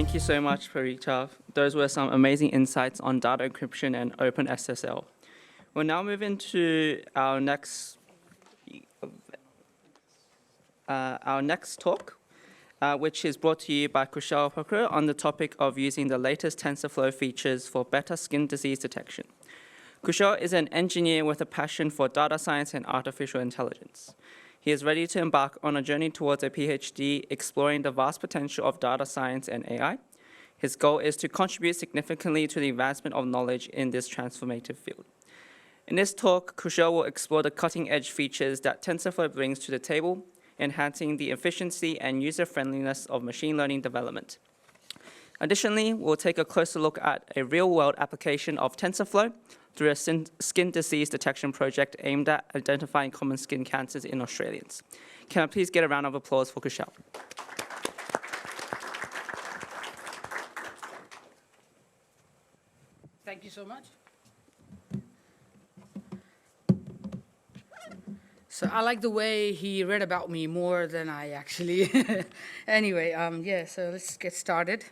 Thank you so much, Parita. Those were some amazing insights on data encryption and OpenSSL. We'll now move into our next talk, which is brought to you by Kushal Pokhrel on the topic of using the latest TensorFlow features for better skin disease detection. Kushal is an engineer with a passion for data science and artificial intelligence. He is ready to embark on a journey towards a Ph.D. exploring the vast potential of data science and AI. His goal is to contribute significantly to the advancement of knowledge in this transformative field. In this talk, Kushal will explore the cutting-edge features that TensorFlow brings to the table, enhancing the efficiency and user-friendliness of machine learning development. Additionally, we'll take a closer look at a real-world application of TensorFlow through a skin disease detection project aimed at identifying common skin cancers in Australians. Can I please get a round of applause for Kushal? Thank you so much. So I like the way he read about me more than I actually. Anyway, yeah, so let's get started.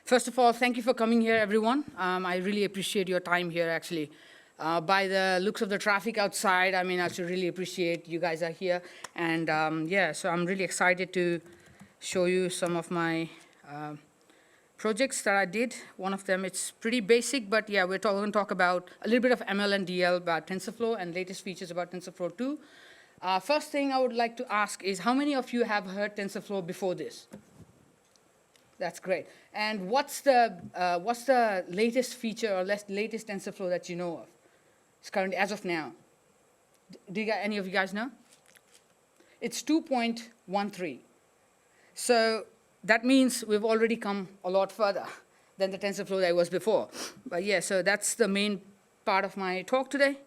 First of all, thank you for coming here, everyone. I really appreciate your time here, actually. By the looks of the traffic outside, I mean, I should really appreciate you guys are here. And yeah, so I'm really excited to show you some of my projects that I did. One of them, it's pretty basic, but yeah, we're going to talk about a little bit of ML and DL about TensorFlow and latest features about TensorFlow 2. First thing I would like to ask is, how many of you have heard TensorFlow before this? That's great. And what's the latest feature or latest TensorFlow that you know of? It's currently, as of now. Do any of you guys know? It's 2.13. So that means we've already come a lot further than the TensorFlow that was before. But yeah, so that's the main part of my talk today.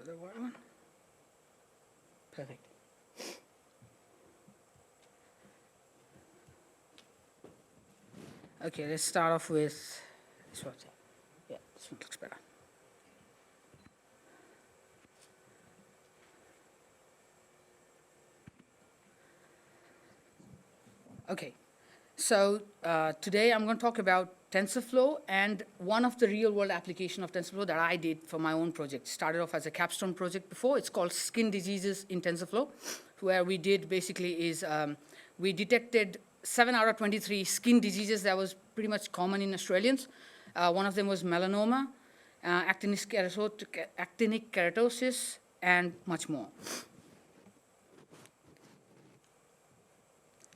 The white one. Perfect. Okay, let's start off with this one. Yeah, this one looks better. Okay, so today I'm going to talk about TensorFlow and one of the real-world application of TensorFlow that I did for my own project. Started off as a capstone project before. It's called Skin Diseases in TensorFlow, where we did basically is we detected 7 out of 23 skin diseases that was pretty much common in Australians. One of them was melanoma, actinic keratosis, and much more.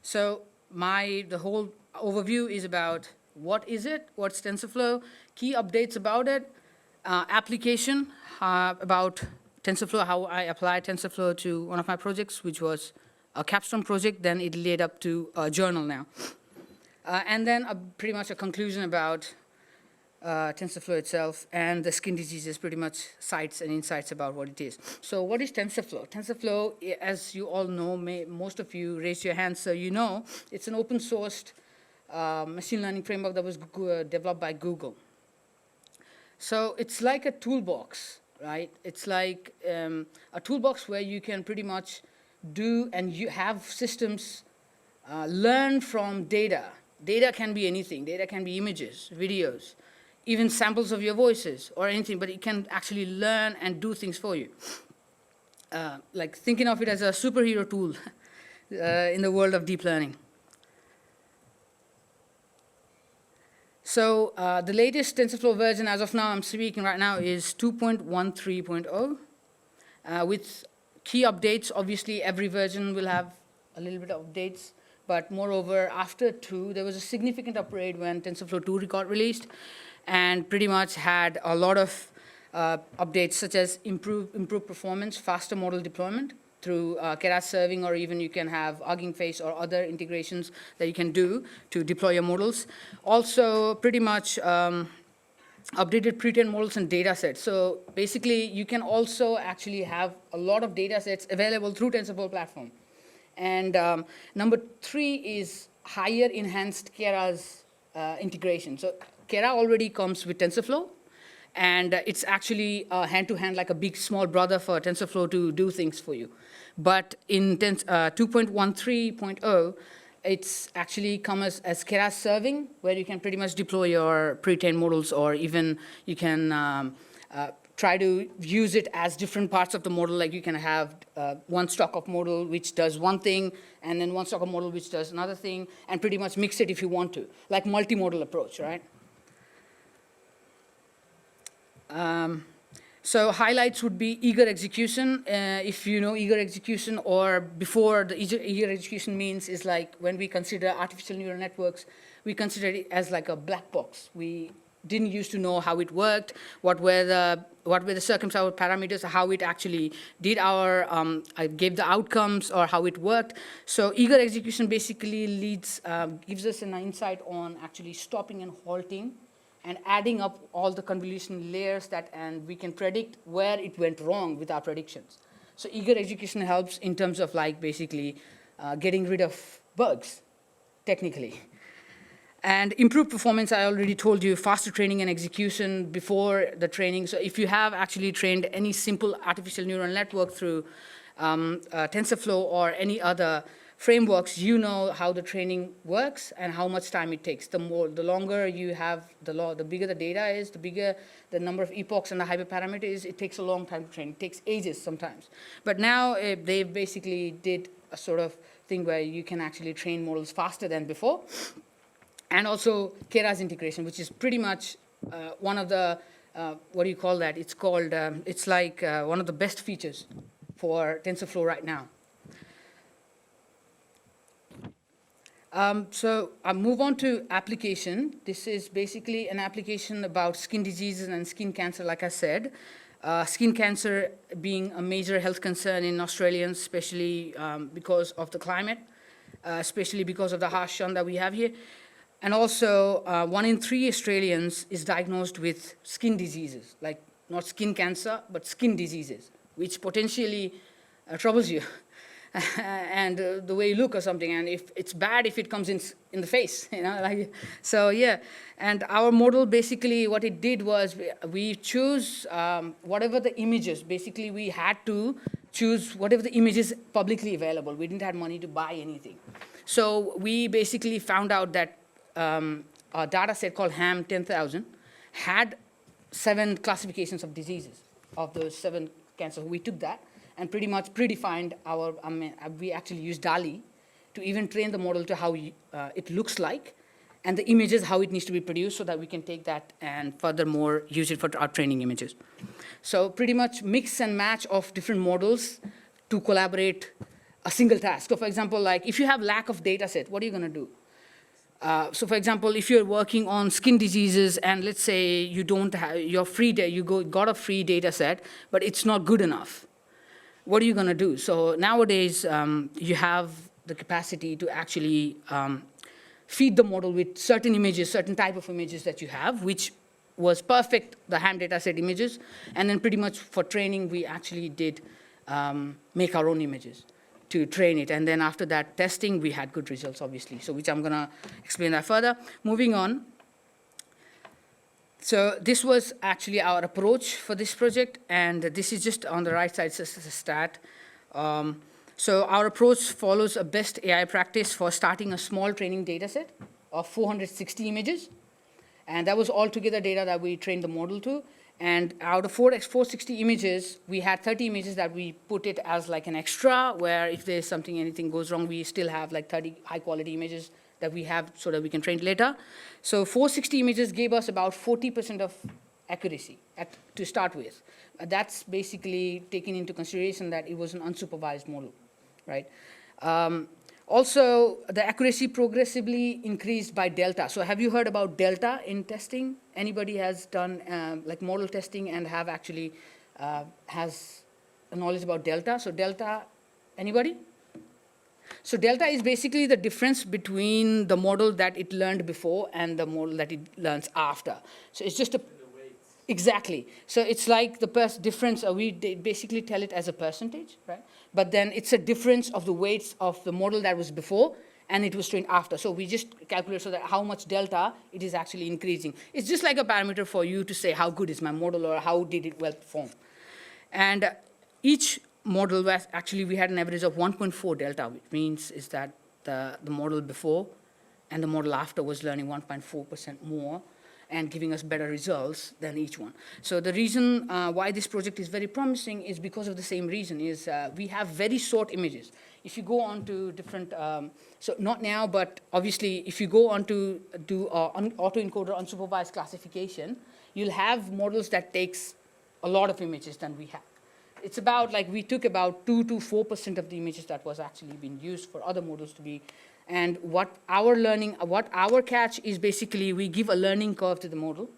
So the whole overview is about what is it, what's TensorFlow, key updates about it, application about TensorFlow, how I applied TensorFlow to one of my projects, which was a capstone project, then it led up to a journal now. And then pretty much a conclusion about TensorFlow itself and the skin diseases, pretty much sites and insights about what it is. So what is TensorFlow? TensorFlow, as you all know, most of you raised your hands, so you know, it's an open sourced machine learning framework that was developed by Google. So it's like a toolbox, right? It's like a toolbox where you can pretty much do and you have systems learn from data. Data can be anything. Data can be images, videos, even samples of your voices or anything, but it can actually learn and do things for you. Like thinking of it as a superhero tool in the world of deep learning. So the latest TensorFlow version, as of now, I'm speaking right now, is 2.13.0 with key updates. Obviously, every version will have a little bit of updates. But moreover, after 2, there was a significant upgrade when TensorFlow 2 got released and pretty much had a lot of updates such as improved performance, faster model deployment through keras serving, or even you can have Hugging Face or other integrations that you can do to deploy your models. Also, pretty much updated pre-trained models and data sets. So basically, you can also actually have a lot of data sets available through TensorFlow platform. And number 3 is higher enhanced Keras integration. So Kera already comes with TensorFlow, and it's actually hand-to-hand like a big small brother for TensorFlow to do things for you. But in 2.13.0, it's actually come as Keras serving, where you can pretty much deploy your pre-trained models, or even you can try to use it as different parts of the model. Like you can have one stock of model which does one thing, and then one stock of model which does another thing, and pretty much mix it if you want to, like multimodal approach, right? So highlights would be eager execution. If you know eager execution, or before the eager execution means is like when we consider artificial neural networks, we consider it as like a black box. We didn't used to know how it worked, what were the circumstantial parameters, how it actually did gave the outcomes, or how it worked. So eager execution basically gives us an insight on actually stopping and halting and adding up all the convolution layers and we can predict where it went wrong with our predictions. So eager execution helps in terms of like basically getting rid of bugs, technically. And improved performance, I already told you, faster training and execution before the training. So if you have actually trained any simple artificial neural network through TensorFlow or any other frameworks, you know how the training works and how much time it takes. The longer you have, the bigger the data is, the bigger the number of epochs and the hyperparameter is, it takes a long time to train. It takes ages sometimes. But now they basically did a sort of thing where you can actually train models faster than before. And also Keras integration, which is pretty much one of the, what do you call that? It's called, it's like one of the best features for TensorFlow right now. So I'll move on to application. This is basically an application about skin diseases and skin cancer, like I said. Skin cancer being a major health concern in Australians, especially because of the climate, especially because of the harsh sun that we have here. And also, 1 in 3 Australians is diagnosed with skin diseases, like not skin cancer, but skin diseases, which potentially troubles you. And the way you look or something, and if it's bad if it comes in the face, you know, like, so yeah. And our model basically what it did was we choose whatever the images, basically we had to choose whatever the images publicly available. We didn't have money to buy anything. So we basically found out that a data set called HAM 10,000 had 7 classifications of diseases of those 7 cancers. We took that and pretty much predefined our, we actually used DALI to even train the model to how it looks like, and the images, how it needs to be produced, so that we can take that and furthermore use it for our training images. So pretty much mix and match of different models to collaborate a single task. So for example, like if you have lack of data set, what are you going to do? So for example, if you're working on skin diseases and let's say you don't have your got a free data set, but it's not good enough. What are you going to do? So nowadays, you have the capacity to actually feed the model with certain images, certain type of images that you have, which was perfect, the HAM dataset images. And then pretty much for training, we actually did make our own images to train it. And then after that testing, we had good results, obviously, so which I'm going to explain that further. Moving on. So this was actually our approach for this project, and this is just on the right side, it's a stat. So our approach follows a best AI practice for starting a small training data set of 460 images. And that was altogether data that we trained the model to. And out of 460 images, we had 30 images that we put it as like an extra, where if there's something, anything goes wrong, we still have like 30 high-quality images that we have so that we can train later. So 460 images gave us about 40% of accuracy to start with. That's basically taking into consideration that it was an unsupervised model, right? Also, the accuracy progressively increased by delta. So have you heard about delta in testing? Anybody has done like model testing and have actually has knowledge about delta? So delta, anybody? So delta is basically the difference between the model that it learned before and the model that it learns after. So it's just a, exactly. So it's like the difference, we basically tell it as a percentage, right? But then it's a difference of the weights of the model that was before and it was trained after. So we just calculate so that how much delta it is actually increasing. It's just like a parameter for you to say how good is my model or how did it well perform. And each model was actually, we had an average of 1.4 delta, which means is that the model before and the model after was learning 1.4% more and giving us better results than each one. So the reason why this project is very promising is because of the same reason, is we have very short images. If you go on to different, so not now, but obviously if you go on to do autoencoder unsupervised classification, you'll have models that takes a lot of images than we have. It's about, like, we took about 2 to 4% of the images that was actually being used for other models to be. And what our catch is basically, we give a learning curve to the model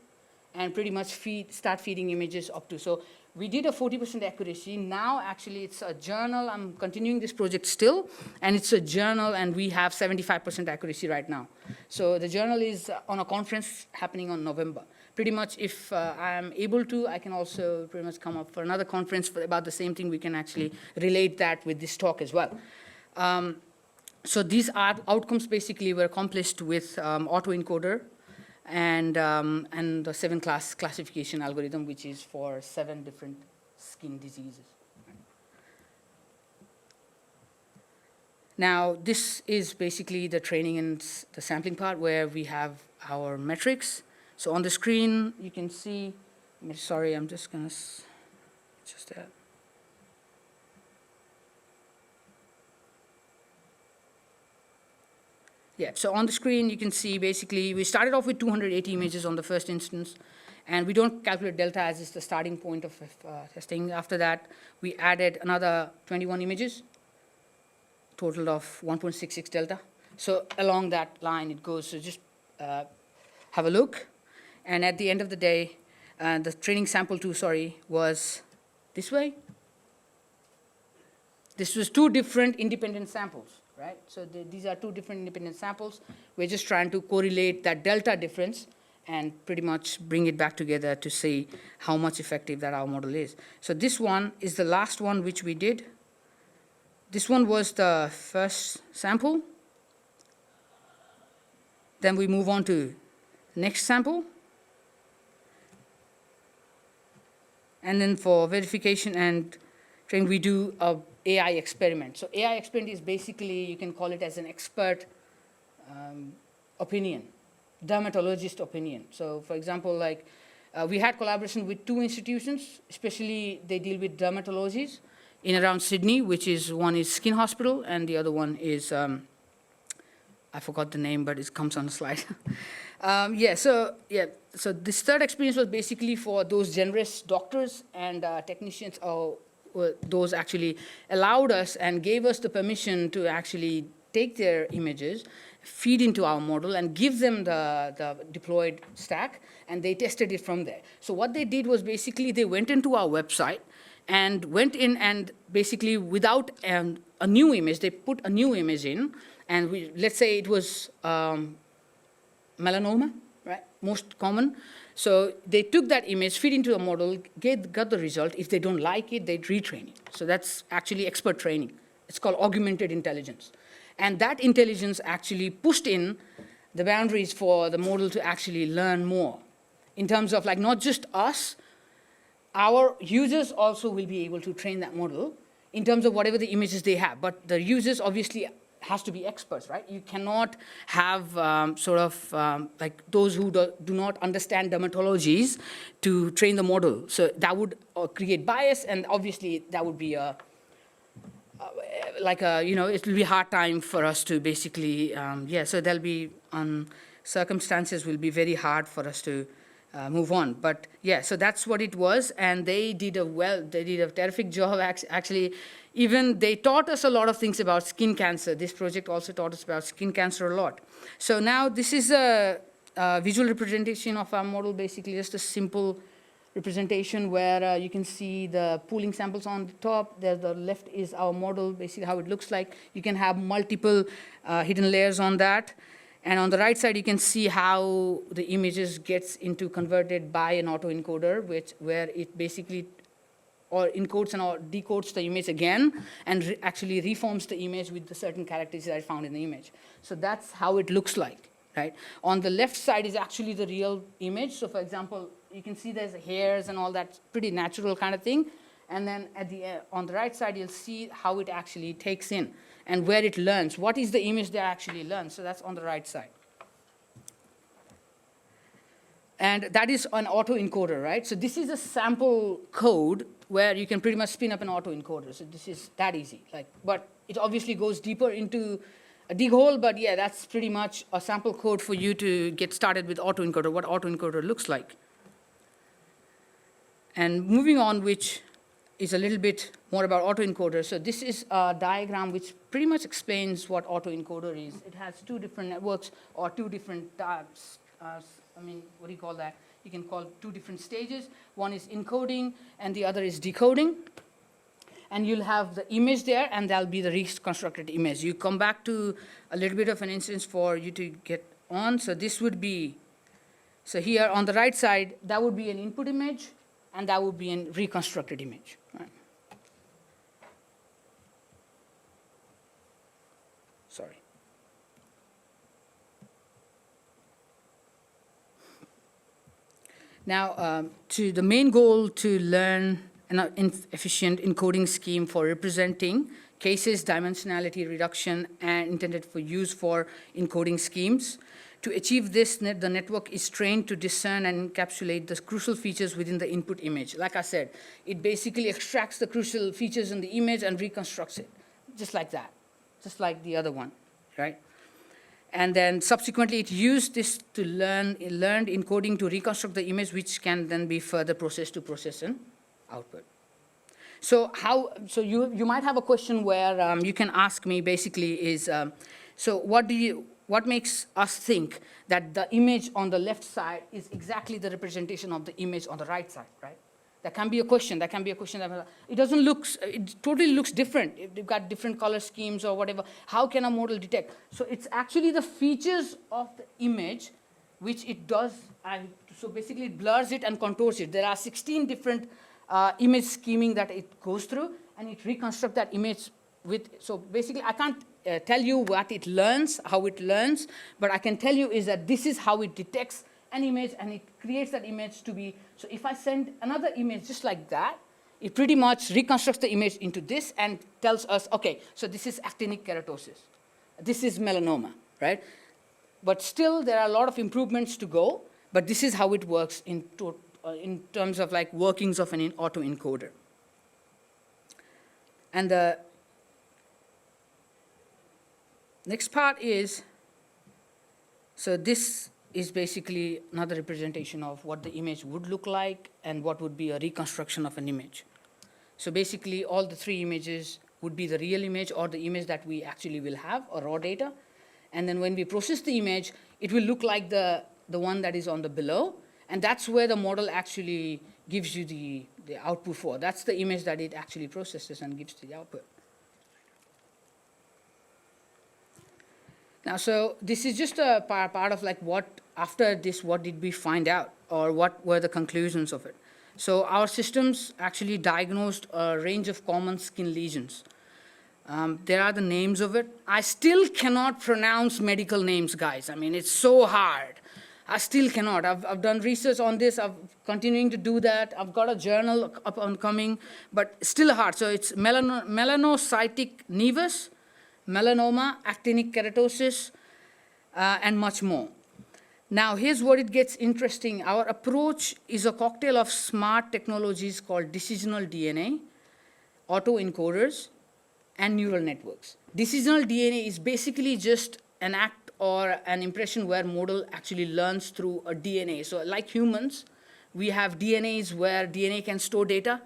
and pretty much start feeding images up to. So we did a 40% accuracy. Now, actually, it's a journal. I'm continuing this project still, and it's a journal, and we have 75% accuracy right now. So the journal is on a conference happening on November. Pretty much, if I'm able to, I can also pretty much come up for another conference for about the same thing. We can actually relate that with this talk as well. So these outcomes basically were accomplished with autoencoder and the 7-class classification algorithm, which is for 7 different skin diseases. Now, this is basically the training and the sampling part where we have our metrics. So on the screen, you can see, sorry, I'm just going to adjust that. Yeah, so on the screen, you can see basically we started off with 280 images on the first instance, and we don't calculate delta as is the starting point of testing. After that, we added another 21 images, total of 1.66 delta. So along that line it goes, so just have a look. And at the end of the day, the training sample 2, was this way. This was 2 different independent samples. Right? So these are 2 different independent samples. We're just trying to correlate that delta difference and pretty much bring it back together to see how much effective that our model is. So this one is the last one which we did. This one was the first sample. Then we move on to next sample. And then for verification and training, we do a AI experiment. So AI experiment is basically, you can call it as an expert opinion, dermatologist opinion. So for example, like we had collaboration with 2 institutions, especially they deal with dermatologies in around Sydney, which is, one is Skin Hospital and the other one is, I forgot the name, but it comes on the slide. So this third experience was basically for those generous doctors and technicians, those actually allowed us and gave us the permission to actually take their images, feed into our model, and give them the deployed stack, and they tested it from there. So what they did was basically they went into our website and went in and basically without a new image, they put a new image in, and let's say it was melanoma, right, most common. So they took that image, feed into a model, got the result. If they don't like it, they'd retrain it. So that's actually expert training. It's called augmented intelligence. And that intelligence actually pushed in the boundaries for the model to actually learn more. In terms of, like, not just us, our users also will be able to train that model in terms of whatever the images they have. But the users obviously has to be experts, right? You cannot have like those who do not understand dermatologies to train the model. So that would create bias, and obviously that would be it will be a hard time for us to basically, so there'll be circumstances will be very hard for us to move on. But yeah, so that's what it was, and they did a terrific job. Actually, even they taught us a lot of things about skin cancer. This project also taught us about skin cancer a lot. So now this is a visual representation of our model, basically just a simple representation where you can see the pooling samples on the top. There, the left is our model, basically how it looks like. You can have multiple hidden layers on that. And on the right side, you can see how the images gets into converted by an autoencoder, where it basically or encodes and or decodes the image again and actually reforms the image with the certain characters that I found in the image. So that's how it looks like, right? On the left side is actually the real image. So for example, you can see there's hairs and all that pretty natural kind of thing. And then on the right side, you'll see how it actually takes in and where it learns. What is the image that actually learns? So that's on the right side. And that is an autoencoder, right? So this is a sample code where you can pretty much spin up an autoencoder. So this is that easy. But it obviously goes deeper into a dig hole, but yeah, that's pretty much a sample code for you to get started with autoencoder, what autoencoder looks like. And moving on, which is a little bit more about autoencoder. So this is a diagram which pretty much explains what autoencoder is. It has two different networks or two different types. What do you call that? You can call two different stages. One is encoding, and the other is decoding. And you'll have the image there, and that'll be the reconstructed image. You come back to a little bit of an instance for you to get on. So this would be, so here on the right side, that would be an input image, and that would be a reconstructed image. Right? Sorry. Now, to the main goal to learn an efficient encoding scheme for representing cases, dimensionality reduction, and intended for use for encoding schemes. To achieve this, the network is trained to discern and encapsulate the crucial features within the input image. Like I said, it basically extracts the crucial features in the image and reconstructs it, just like that, just like the other one, right? And then subsequently, it used this to learned encoding to reconstruct the image, which can then be further processed to process an output. So you might have a question where you can ask me basically is, so what makes us think that the image on the left side is exactly the representation of the image on the right side, right? That can be a question. That can be a question. It doesn't look, it totally looks different. If they've got different color schemes or whatever, how can a model detect? So it's actually the features of the image which it does. And so basically it blurs it and contours it. There are 16 different image scheming that it goes through, and it reconstructs that image with, so basically I can't tell you what it learns, how it learns, but I can tell you is that this is how it detects an image, and it creates that image to be, so if I send another image just like that, it pretty much reconstructs the image into this and tells us, okay, so this is actinic keratosis. This is melanoma, right? But still, there are a lot of improvements to go, but this is how it works in terms of like workings of an autoencoder. And the next part is, so this is basically another representation of what the image would look like and what would be a reconstruction of an image. So basically, all the three images would be the real image or the image that we actually will have, or raw data. And then when we process the image, it will look like the one that is on the below. And that's where the model actually gives you the output for. That's the image that it actually processes and gives the output. Now, so this is just a part of like what, after this, what did we find out, or what were the conclusions of it? So our systems actually diagnosed a range of common skin lesions. There are the names of it. I still cannot pronounce medical names, guys. I mean, it's so hard. I still cannot. I've done research on this. I'm continuing to do that. I've got a journal up and coming, but still hard. So it's melanocytic nevus, melanoma, actinic keratosis, and much more. Now, here's what it gets interesting. Our approach is a cocktail of smart technologies called decisional DNA, autoencoders, and neural networks. Decisional DNA is basically just an act or an impression where model actually learns through a DNA. So like humans, we have DNAs where DNA can store data.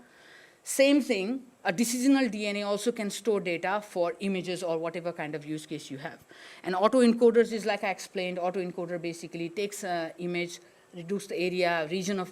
Same thing, a decisional DNA also can store data for images or whatever kind of use case you have. And autoencoders is like I explained. Autoencoder basically takes an image, reduce the area, region of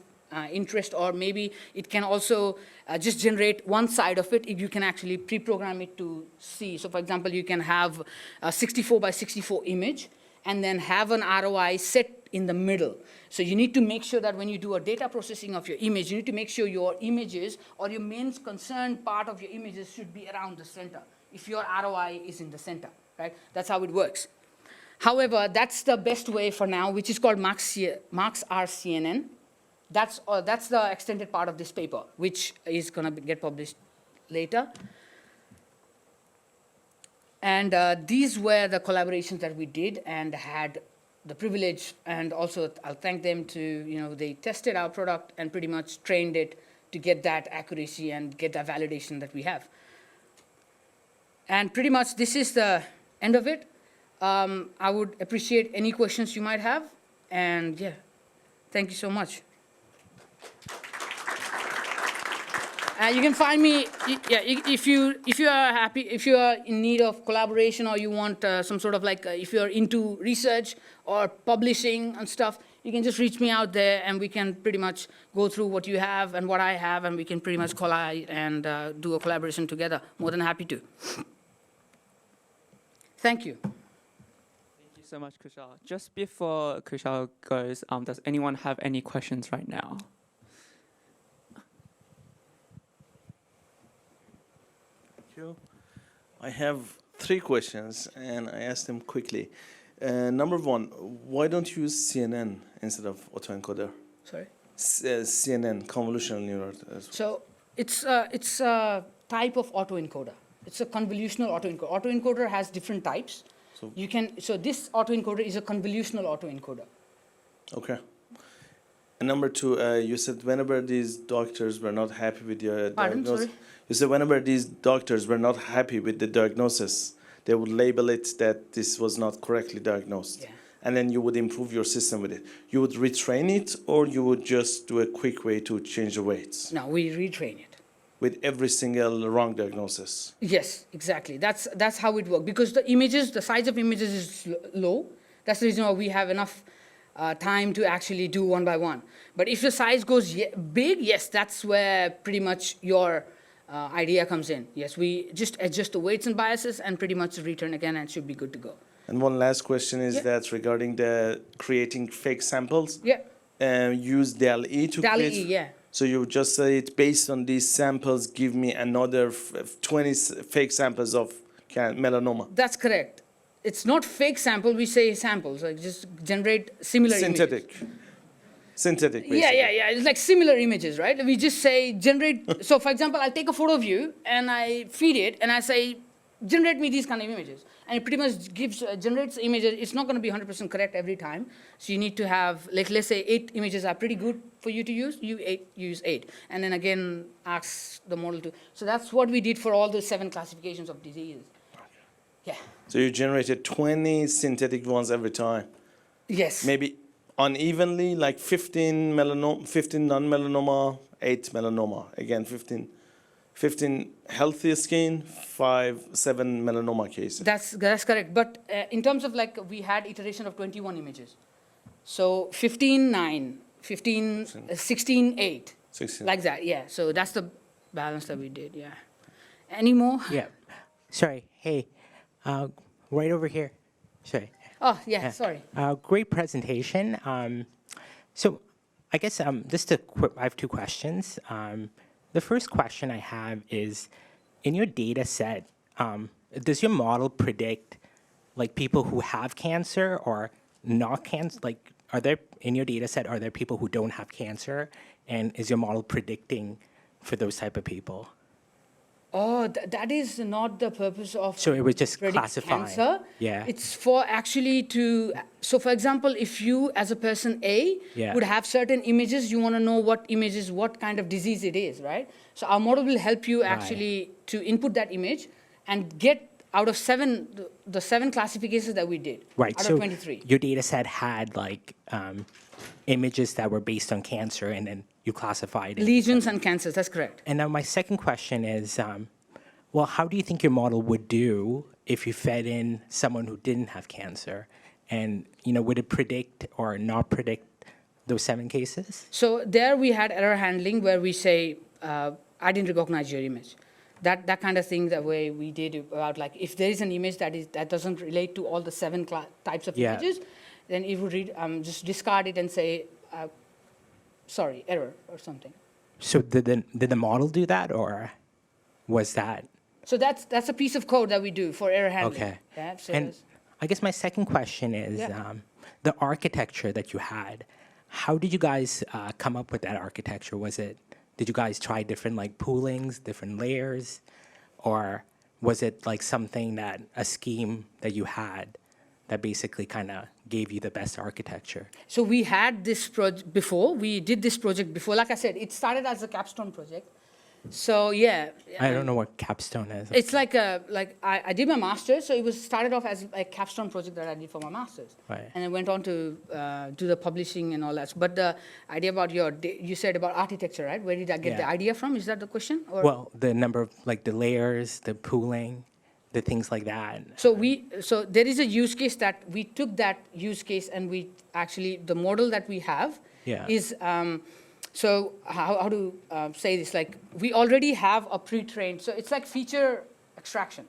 interest, or maybe it can also just generate one side of it if you can actually pre-program it to see. So for example, you can have a 64 by 64 image and then have an ROI set in the middle. So you need to make sure that when you do a data processing of your image, you need to make sure your images or your main concerned part of your images should be around the center, if your ROI is in the center, right? That's how it works. However, that's the best way for now, which is called Max-R-CNN. That's the extended part of this paper, which is going to get published later. And these were the collaborations that we did and had the privilege, and also I'll thank them to, they tested our product and pretty much trained it to get that accuracy and get that validation that we have. And pretty much this is the end of it. I would appreciate any questions you might have. And yeah, thank you so much. You can find me, if you are in need of collaboration, or you want some sort of if you're into research or publishing and stuff, you can just reach me out there, and we can pretty much go through what you have and what I have, and we can pretty much collide and do a collaboration together. More than happy to. Thank you. Thank you so much, Kushal. Just before Kushal goes, does anyone have any questions right now? I have 3 questions, and I ask them quickly. Number 1, why don't you use CNN instead of autoencoder? Sorry? CNN, convolutional neural. So it's a type of autoencoder. It's a convolutional autoencoder. Autoencoder has different types. So this autoencoder is a convolutional autoencoder. Okay. And number 2, you said whenever these doctors were not happy with your diagnosis. Sorry? You said whenever these doctors were not happy with the diagnosis, they would label it that this was not correctly diagnosed. Yeah. And then you would improve your system with it. You would retrain it, or you would just do a quick way to change the weights? No, we retrain it. With every single wrong diagnosis? Yes, exactly. That's how it works. Because the size of images is low. That's the reason why we have enough time to actually do one by one. But if the size goes big, yes, that's where pretty much your idea comes in. Yes, we just adjust the weights and biases and pretty much return again, and it should be good to go. And one last question is that regarding the creating fake samples. Yeah. Use DALL-E to DALL-E, create. yeah. So you just say it based on these samples, give me another 20 fake samples of melanoma. That's correct. It's not fake sample. We say samples. Like just generate similar Synthetic. images. Synthetic, basically. Yeah. It's like similar images, right? We just say generate. So, for example, I'll take a photo of you, and I feed it, and I say, generate me these kind of images. And it pretty much generates images. It's not going to be 100% correct every time. So you need to have, let's say 8 images are pretty good for you to use. You use 8. And then again, ask the model to. So that's what we did for all the 7 classifications of diseases. Yeah. So you generated 20 synthetic ones every time? Yes. Maybe unevenly, like 15 non-melanoma, 8 melanoma. Again, 15 healthy skin, 7 melanoma cases. That's correct. But in terms of we had iteration of 21 images. So 15, 9, 15, 16, 8. 16. Like that, yeah. So that's the balance that we did, yeah. Any more? Yeah. Sorry. Hey, right over here. Sorry. Oh, yeah, sorry. Great presentation. So I guess I have 2 questions. The first question I have is, in your data set, does your model predict people who have cancer or not cancer? Are there, in your data set, are there people who don't have cancer? And is your model predicting for those type of people? Oh, that is not the purpose of. So it was just classifying. Cancer. Yeah. It's for actually to. So, for example, if you, as a person A, would have certain images, you want to know what images, what kind of disease it is, right? So our model will help you actually to input that image and get out of the 7 classifications that we did. Right. Out so of 23. Your data set had images that were based on cancer, and then you classified it. Lesions and cancers, that's correct. And now my second question is, well, how do you think your model would do if you fed in someone who didn't have cancer? And, would it predict or not predict those 7 cases? So there we had error handling where we say, I didn't recognize your image. That kind of thing, the way we did about if there is an image that doesn't relate to all the 7 types of images, then it would just discard it and say, sorry, error or something. So did the model do that, or was that? So that's a piece of code that we do for error handling. Okay. Yeah, so And I guess my second question is the architecture that you had. How did you guys come up with that architecture? Did you guys try different like poolings, different layers, or was it like something that a scheme that you had that basically kind of gave you the best architecture? So we had this project before. We did this project before. Like I said, it started as a capstone project. So yeah. I don't know what capstone is. It's like I did my master's, so it was started off as a capstone project that I did for my master's. Right. And I went on to do the publishing and all that. But the idea about you said about architecture, right? Where did I get the idea from? Is that the question? Or? Well, the number of like the layers, the pooling, the things like that. So there is a use case that we took that use case and we actually, the model that we have is, so how to say this? Like we already have a pre-trained, so it's like feature extraction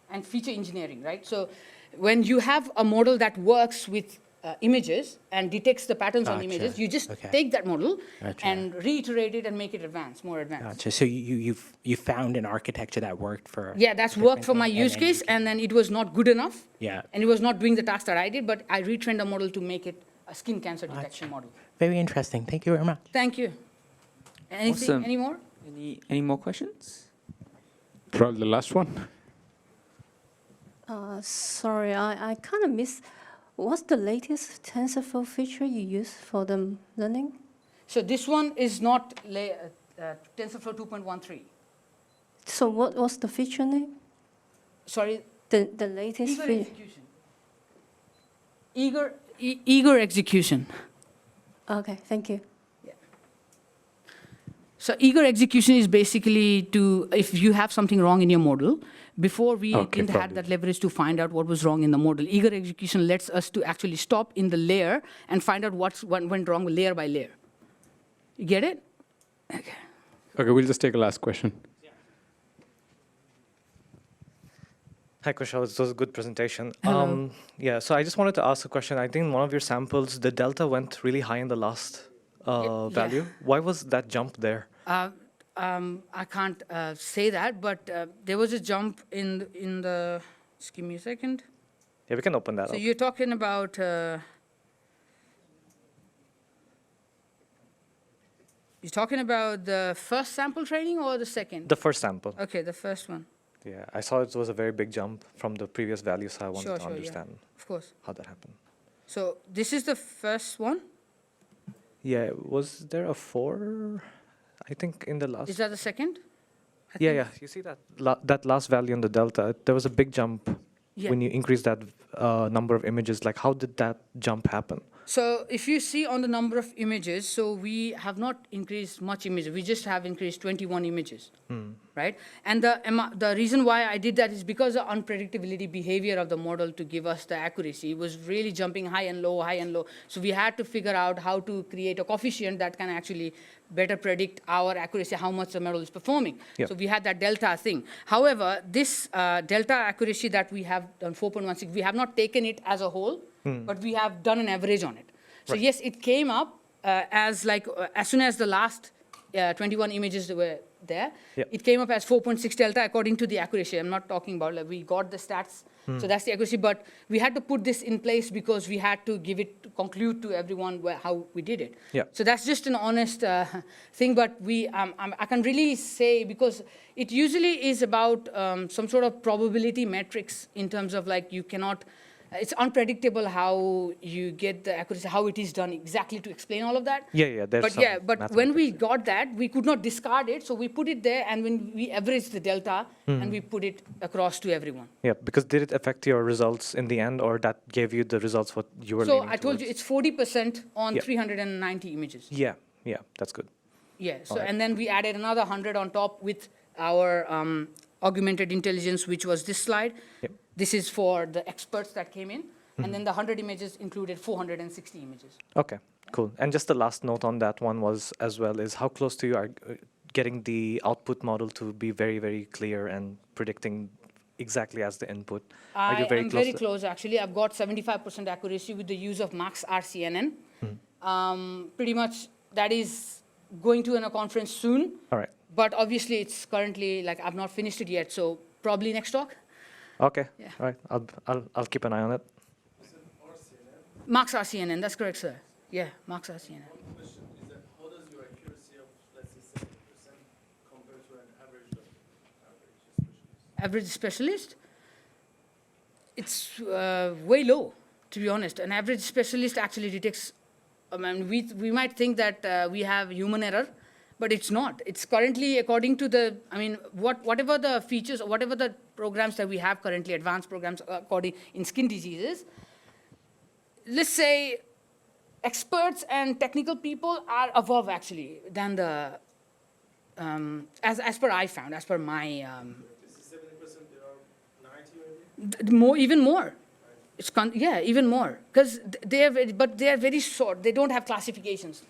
and feature engineering, right? So when you have a model that works with images and detects the patterns on images, you just take that model and reiterate it and make it more advanced. Gotcha. So you found an architecture that worked for. Yeah, that's worked for my use case, and then it was not good enough. Yeah. And it was not doing the task that I did, but I retrained the model to make it a skin cancer detection model. Very interesting. Thank you very much. Thank you. Anything? Awesome. Any more? Any more questions? Probably the last one. Sorry, I kind of missed. What's the latest TensorFlow feature you use for the learning? So this one is not TensorFlow 2.13. So what was the feature name? Sorry. The latest Eager feature. execution. Eager execution. Okay, thank you. So eager execution is basically if you have something wrong in your model, before we didn't have that leverage to find out what was wrong in the model. Eager execution lets us to actually stop in the layer and find out what went wrong layer by layer. You get it? Okay. Okay, we'll just take a last question. Hi, Kushal. This was a good presentation. Hello. So I just wanted to ask a question. I think in one of your samples, the delta went really high in the last value. Why was that jump there? I can't say that, but there was a jump in the. Just give me a second. Yeah, we can open that So up. you're talking about. You're talking about the first sample training or the second? The first sample. Okay, the first one. Yeah, I saw it was a very big jump from the previous value, so I wanted to understand Of course. how that happened. So this is the first one. Yeah, was there a 4? I think in the last. Is that the second? Yeah. You see that that last value in the delta? There was a big jump when you increase that number of images. Like, how did that jump happen? So if you see on the number of images, so we have not increased much images. We just have increased 21 images, right? And the reason why I did that is because of unpredictability behavior of the model to give us the accuracy. It was really jumping high and low, high and low. So we had to figure out how to create a coefficient that can actually better predict our accuracy, how much the model is performing. Yep. So we had that delta thing. However, this delta accuracy that we have done 4.16, we have not taken it as a whole, but we have done an average on it. So yes, it came up as soon as the last 21 images were there, it came up as 4.6 delta according to the accuracy. I'm not talking about, like, we got the stats, so that's the accuracy, but we had to put this in place because we had to give it, to conclude to everyone how we did it. Yeah. So that's just an honest thing, but I can really say, because it usually is about some sort of probability metrics in terms of, like, you cannot, it's unpredictable how you get the accuracy, how it is done exactly to explain all of that. Yeah. But when we got that, we could not discard it, so we put it there, and when we averaged the delta, and we put it across to everyone. Yeah, because did it affect your results in the end, or that gave you the results what you were So leaning I told you towards? it's 40% on 390 images. Yeah, that's good. Yeah, so, Alright. and then we added another 100 on top with our augmented intelligence, which was this slide. Yep. This is for the experts that came in. And then the 100 images included 460 images. Okay, cool. And just the last note on that one was, as well, is how close to you are getting the output model to be very, very clear and predicting exactly as the input? Are you I very am close? very close, actually. I've got 75% accuracy with the use of max RCNN. Pretty much that is going to in a conference soon. All right. But obviously, it's currently, like, I've not finished it yet, so probably next talk. Okay. Yeah. All right. I'll keep an eye on it. Max RCNN, that's correct, sir. Yeah, max RCNN. One question is that how does your accuracy of, let's say, 70% compare to an average specialist? Average specialist? It's way low, to be honest. An average specialist actually detects, I mean, we might think that we have human error, but it's not. It's currently, according to the, I mean, whatever the features, or whatever the programs that we have currently, advanced programs according in skin diseases, let's say experts and technical people are above, actually, than the, as per I found, as per my, 70%, there are 90 maybe? more, even more. It's yeah, even more, because they are very short. They don't have classifications.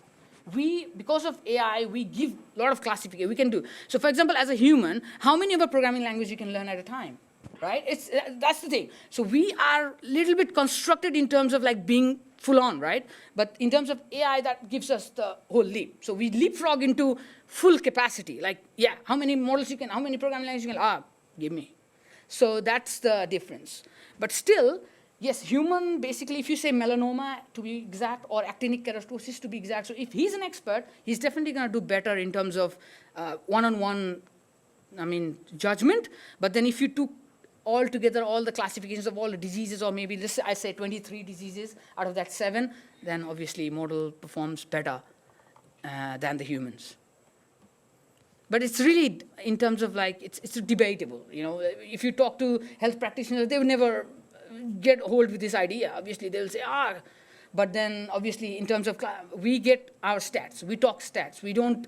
Because of AI, we give a lot of classification. We can do. So, for example, as a human, how many of a programming language you can learn at a time, right? That's the thing. So we are a little bit constructed in terms of like being full on, right? But in terms of AI, that gives us the whole leap. So we leapfrog into full capacity. Like, yeah, how many models you can, how many programming languages you can, give me. So that's the difference. But still, yes, human, basically, if you say melanoma to be exact, or actinic keratosis to be exact, so if he's an expert, he's definitely going to do better in terms of one-on-one, I mean, judgment. But then if you took all together all the classifications of all the diseases, or maybe I say 23 diseases out of that 7, then obviously model performs better than the humans. But it's really, in terms of like, it's debatable. You know, if you talk to health practitioners, they would never get hold with this idea. Obviously, they'll say, but then obviously in terms of, we get our stats, we talk stats. We don't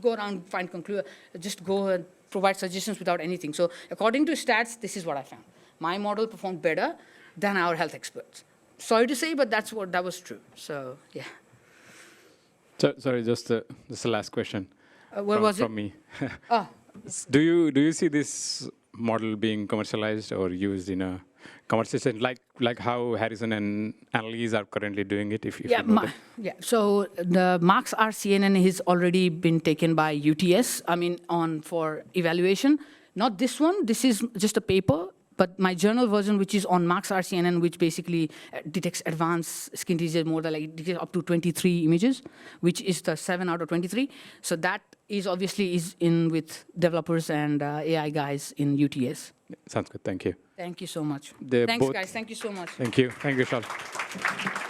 go around find conclusion, just go and provide suggestions without anything. So according to stats, this is what I found. My model performed better than our health experts. Sorry to say, but that was true. So, yeah. So, sorry, just the last question. What was it? From me. Oh. Do you see this model being commercialized or used in a conversation like how Harrison and Annalise are currently doing it? If yeah, you know that? yeah. So the Max RCNN has already been taken by UTS. I mean, for evaluation. Not this one. This is just a paper. But my journal version, which is on Max RCNN, which basically detects advanced skin disease more than like detects up to 23 images, which is the 7 out of 23. So that is obviously in with developers and AI guys in UTS. Sounds good. Thank you. Thank you so much. They're Thanks, both, guys. Thank you so much. Thank you. Thank you, Kushal.